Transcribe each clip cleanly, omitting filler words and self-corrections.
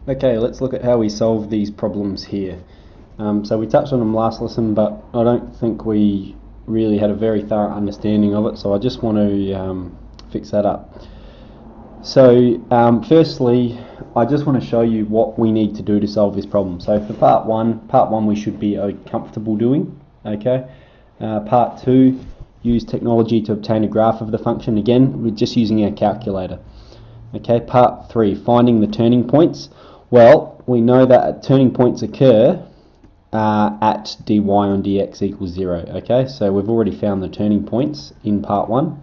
Okay, let's look at how we solve these problems here. So we touched on them last lesson, but I don't think we really had a very thorough understanding of it, so I just want to fix that up. So firstly, I just want to show you what we need to do to solve this problem. So for part one we should be comfortable doing. Okay. Part 2, use technology to obtain a graph of the function. Again, we're just using our calculator. Okay. Part 3, finding the turning points. Well, we know that turning points occur at dy on dx equals 0. Okay, so we've already found the turning points in part 1.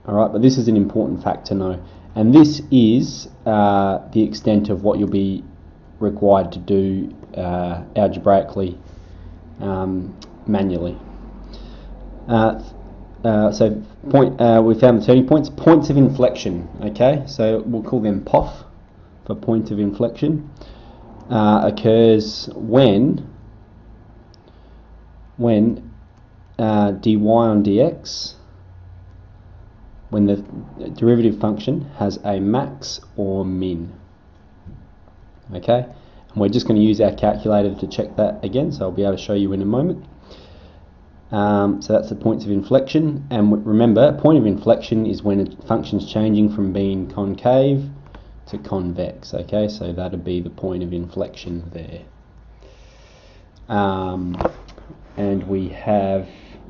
Alright, but this is an important fact to know. And this is the extent of what you'll be required to do algebraically manually. So we found the turning points. Points of inflection. Okay, so we'll call them POF for point of inflection. Occurs when dy on dx, when the derivative function has a max or min. Okay, and we're just going to use our calculator to check that again, so I'll be able to show you in a moment. So that's the points of inflection, and remember, point of inflection is when a function's changing from being concave to convex. Okay, so that'd be the point of inflection there. And we have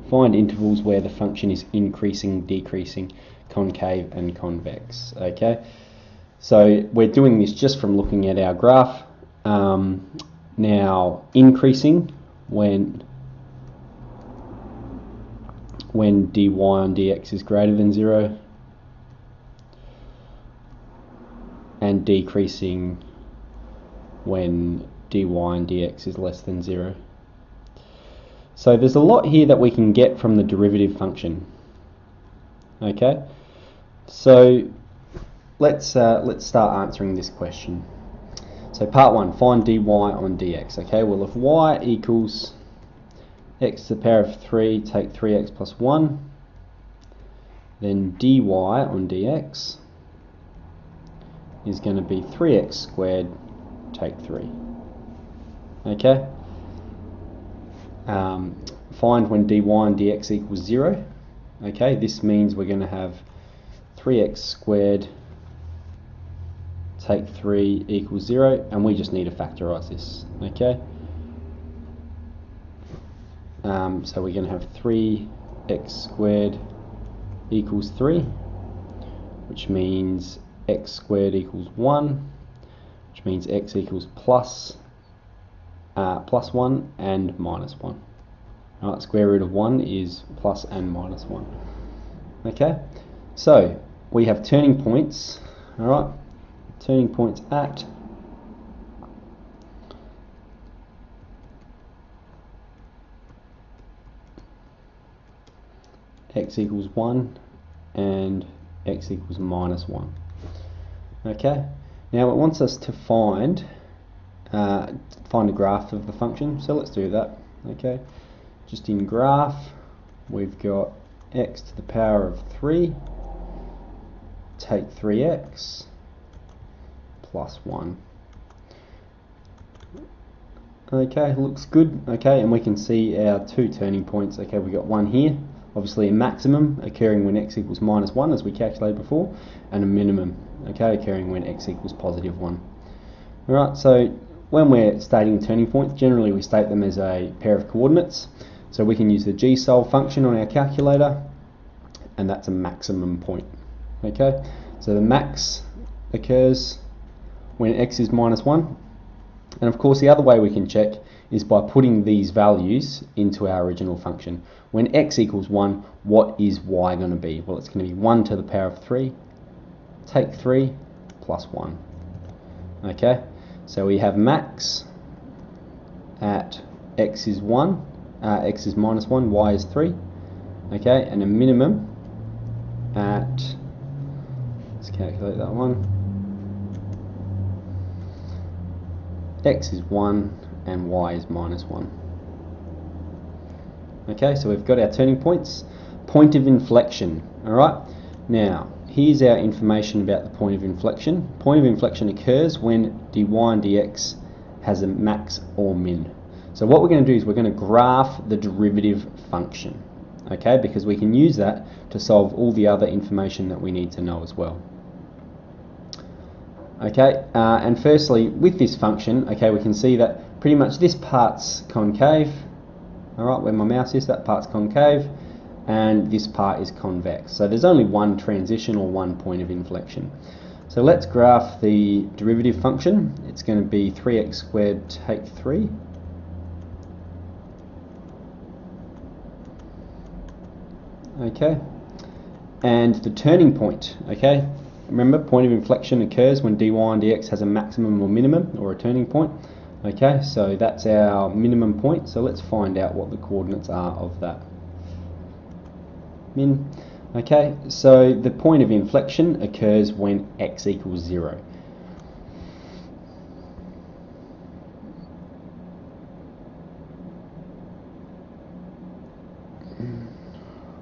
find intervals where the function is increasing, decreasing, concave and convex. Okay, so we're doing this just from looking at our graph. Now increasing when dy on dx is greater than 0, and decreasing when dy on dx is less than 0. So there's a lot here that we can get from the derivative function. Okay, so let's start answering this question. So part 1, find dy on dx. Okay, well if y equals x to the power of 3, take 3x plus 1, then dy on dx is going to be 3x squared, take 3. Okay. Find when dy on dx equals 0. Okay, this means we're going to have 3x squared, take 3 equals 0, and we just need to factorise this. Okay. So we're going to have 3x squared equals 3, which means x squared equals 1, which means x equals plus 1 and minus 1. Alright, square root of 1 is plus and minus 1. Okay, so we have turning points. Alright, turning points at x equals 1 and x equals minus 1. Okay, now it wants us to find a graph of the function, so let's do that. Okay, just in graph we've got x to the power of 3, take 3x plus 1. Okay, looks good. Okay, and we can see our two turning points. Okay, we've got one here, obviously a maximum occurring when x equals minus 1 as we calculated before, and a minimum, okay, occurring when x equals positive 1. Alright, so when we're stating turning points, generally we state them as a pair of coordinates. So we can use the gsolve function on our calculator, and that's a maximum point. Okay, so the max occurs when x is minus 1. And of course the other way we can check is by putting these values into our original function. When x equals 1, what is y going to be? Well, it's going to be 1 to the power of 3, take 3 plus 1. Okay, so we have max at x is 1, x is minus 1, y is 3. Okay, and a minimum at, let's calculate that one, x is 1 and y is minus 1. Okay, so we've got our turning points. Point of inflection. Alright, now here's our information about the point of inflection. Point of inflection occurs when dy and dx has a max or min. So what we're going to do is we're going to graph the derivative function, okay, because we can use that to solve all the other information that we need to know as well. Okay, and firstly, with this function, okay, we can see that pretty much this part's concave, alright, where my mouse is, that part's concave, and this part is convex. So there's only one transition or one point of inflection. So let's graph the derivative function. It's going to be 3x squared take 3. Okay, and the turning point, okay, remember point of inflection occurs when dy and dx has a maximum or minimum, or a turning point. Okay, so that's our minimum point, so let's find out what the coordinates are of that. Min. Okay, so the point of inflection occurs when x equals 0.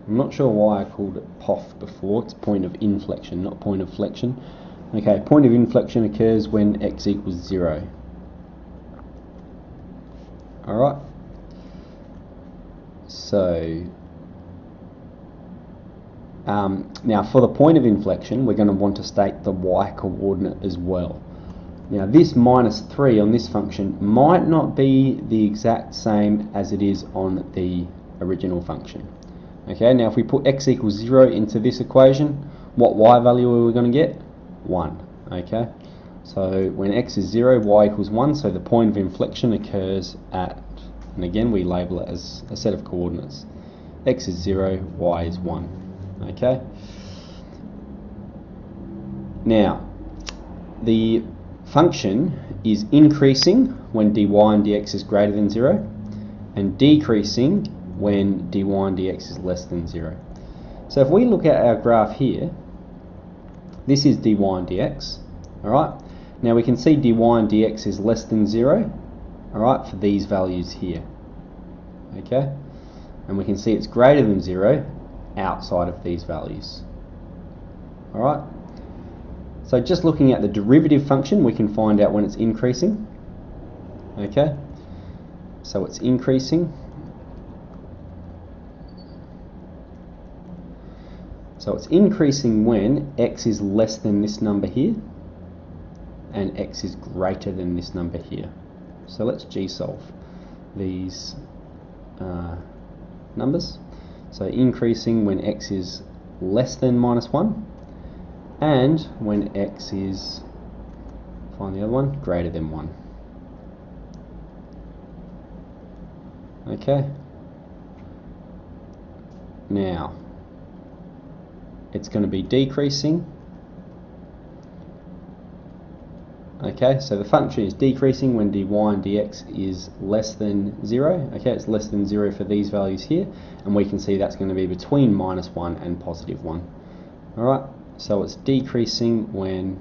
I'm not sure why I called it POF before. It's point of inflection, not point of flexion. Okay, point of inflection occurs when x equals 0. Alright. So, now for the point of inflection, we're going to want to state the y coordinate as well. Now this minus 3 on this function might not be the exact same as it is on the original function. Okay, now if we put x equals 0 into this equation, what y value are we going to get? 1. Okay, so when x is 0, y equals 1, so the point of inflection occurs at, and again we label it as a set of coordinates. X is 0, y is 1. Okay, now the function is increasing when dy and dx is greater than 0, and decreasing when dy and dx is less than 0. So if we look at our graph here, this is dy and dx, alright? Now we can see dy and dx is less than 0, alright, for these values here. Okay? And we can see it's greater than 0 outside of these values. Alright? So just looking at the derivative function, we can find out when it's increasing. Okay? So it's increasing. So it's increasing when x is less than this number here and x is greater than this number here. So let's g-solve these numbers. So increasing when x is less than minus 1 and when x is, find the other one, greater than 1. Okay. Now it's going to be decreasing. Okay, so the function is decreasing when dy and dx is less than 0. Okay, it's less than 0 for these values here, and we can see that's going to be between minus 1 and positive 1. Alright, so it's decreasing when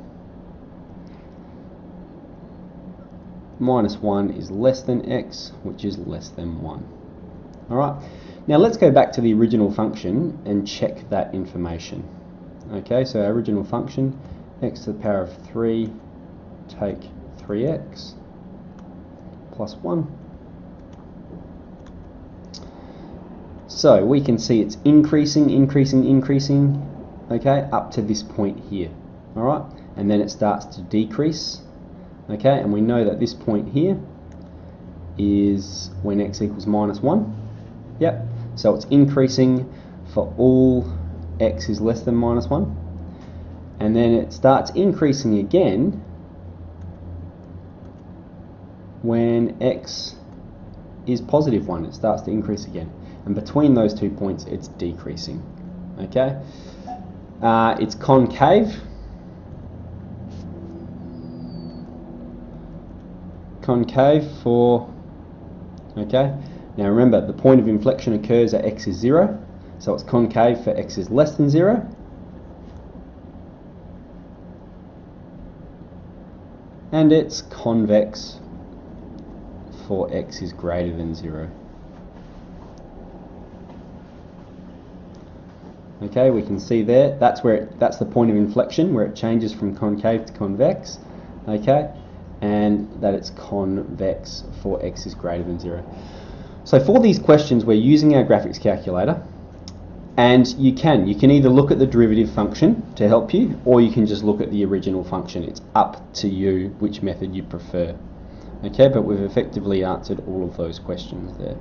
minus 1 is less than x, which is less than 1. Alright, now let's go back to the original function and check that information. Okay, so our original function, x to the power of 3 take 3x plus 1. So we can see it's increasing, okay, up to this point here. Alright, and then it starts to decrease. Okay, and we know that this point here is when x equals minus 1. Yep, so it's increasing for all x is less than minus 1. And then it starts increasing again when x is positive 1. It starts to increase again. And between those 2 points, it's decreasing. Okay, it's concave. Concave for, okay, now remember the point of inflection occurs at x is 0, so it's concave for x is less than 0. And it's convex for x is greater than 0. Okay, we can see there, that's that's the point of inflection where it changes from concave to convex. Okay, and that it's convex for x is greater than 0. So for these questions we're using our graphics calculator, and you can either look at the derivative function to help you, or you can just look at the original function. It's up to you which method you prefer. Okay, but we've effectively answered all of those questions there.